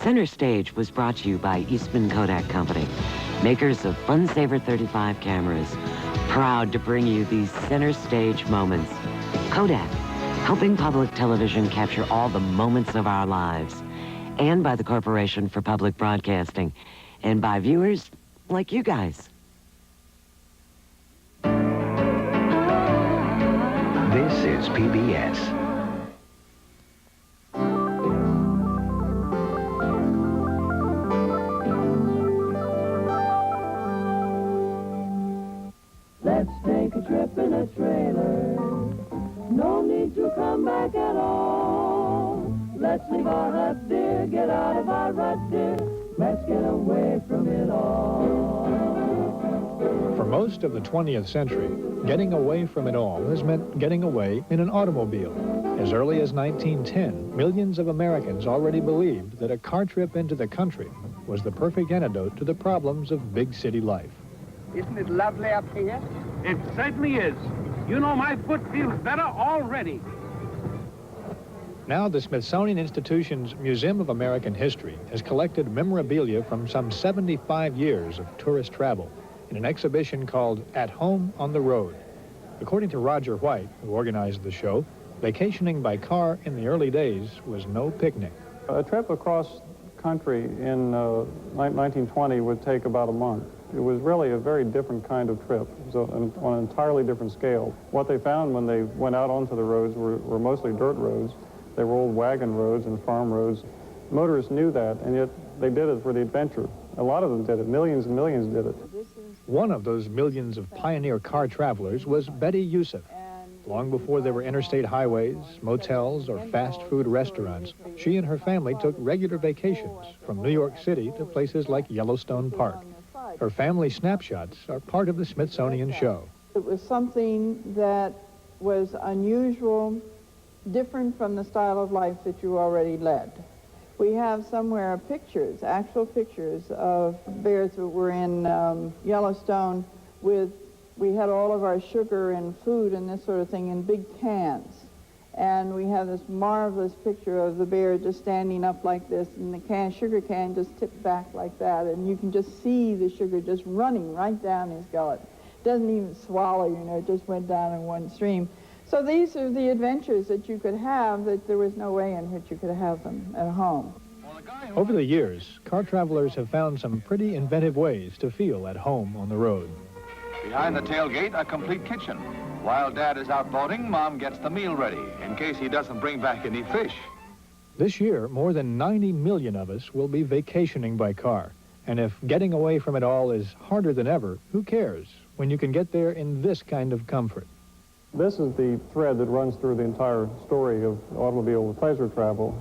Center Stage was brought to you by Eastman Kodak Company, makers of Fun Saver 35 cameras, proud to bring you these center stage moments. Kodak, helping public television capture all the moments of our lives, and by the Corporation for Public Broadcasting, and by viewers like you guys. This is PBS. Let's take a trip in a trailer. No need to come back at all. Let's leave our hut, dear, get out of our rut, dear. Let's get away from it all. For most of the 20th century, getting away from it all has meant getting away in an automobile. As early as 1910, millions of Americans already believed that a car trip into the country was the perfect antidote to the problems of big city life. Isn't it lovely up here? It certainly is. You know, my foot feels better already. Now, the Smithsonian Institution's Museum of American History has collected memorabilia from some 75 years of tourist travel in an exhibition called At Home on the Road. According to Roger White, who organized the show, vacationing by car in the early days was no picnic. A trip across country in 1920 would take about a month. It was really a very different kind of trip, so on an entirely different scale. What they found when they went out onto the roads were mostly dirt roads. They were old wagon roads and farm roads. Motorists knew that, and yet they did it for the adventure. A lot of them did it. Millions and millions did it. One of those millions of pioneer car travelers was Betty Youssef. Long before there were interstate highways, motels, or fast food restaurants, she and her family took regular vacations from New York City to places like Yellowstone Park. Her family snapshots are part of the Smithsonian show. It was something that was unusual, different from the style of life that you already led. We have somewhere pictures, actual pictures of bears that were in Yellowstone we had all of our sugar and food and this sort of thing in big cans. And we have this marvelous picture of the bear just standing up like this, and the sugar can just tipped back like that, and you can just see the sugar just running right down his gullet. It doesn't even swallow, you know, it just went down in one stream. So these are the adventures that you could have that there was no way in which you could have them at home. Over the years, car travelers have found some pretty inventive ways to feel at home on the road. Behind the tailgate, a complete kitchen. While Dad is out boating, Mom gets the meal ready in case he doesn't bring back any fish. This year, more than 90 million of us will be vacationing by car. And if getting away from it all is harder than ever, who cares when you can get there in this kind of comfort? This is the thread that runs through the entire story of automobile pleasure travel.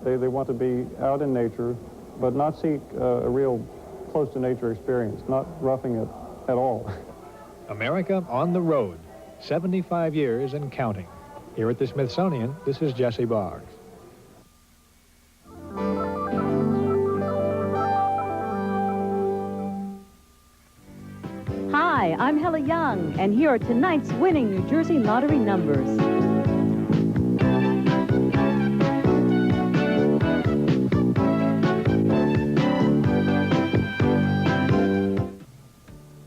They want to be out in nature, but not seek a real close-to-nature experience, not roughing it at all. America on the road, 75 years and counting. Here at the Smithsonian, this is Jesse Boggs. Hi, I'm Hella Young, and here are tonight's winning New Jersey lottery numbers.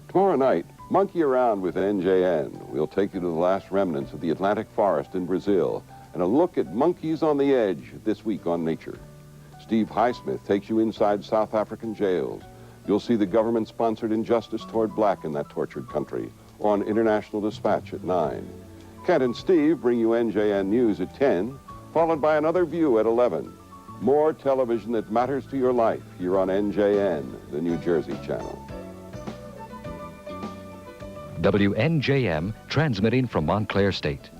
Tomorrow night, monkey around with NJN. We'll take you to the last remnants of the Atlantic forest in Brazil and a look at monkeys on the edge this week on Nature. Steve Highsmith takes you inside South African jails. You'll see the government-sponsored injustice toward black in that tortured country on International Dispatch at 9. Kent and Steve bring you NJN News at 10, followed by another view at 11. More television that matters to your life here on NJN, the New Jersey channel. WNJM, transmitting from Montclair State.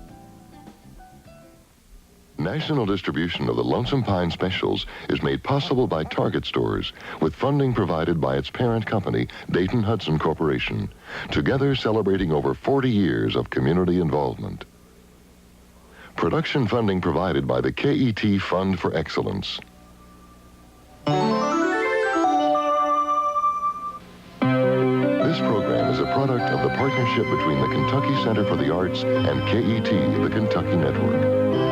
National distribution of the Lonesome Pine Specials is made possible by Target stores with funding provided by its parent company, Dayton Hudson Corporation, together celebrating over 40 years of community involvement. Production funding provided by the KET Fund for Excellence. This program is a product of the partnership between the Kentucky Center for the Arts and KET, the Kentucky Network.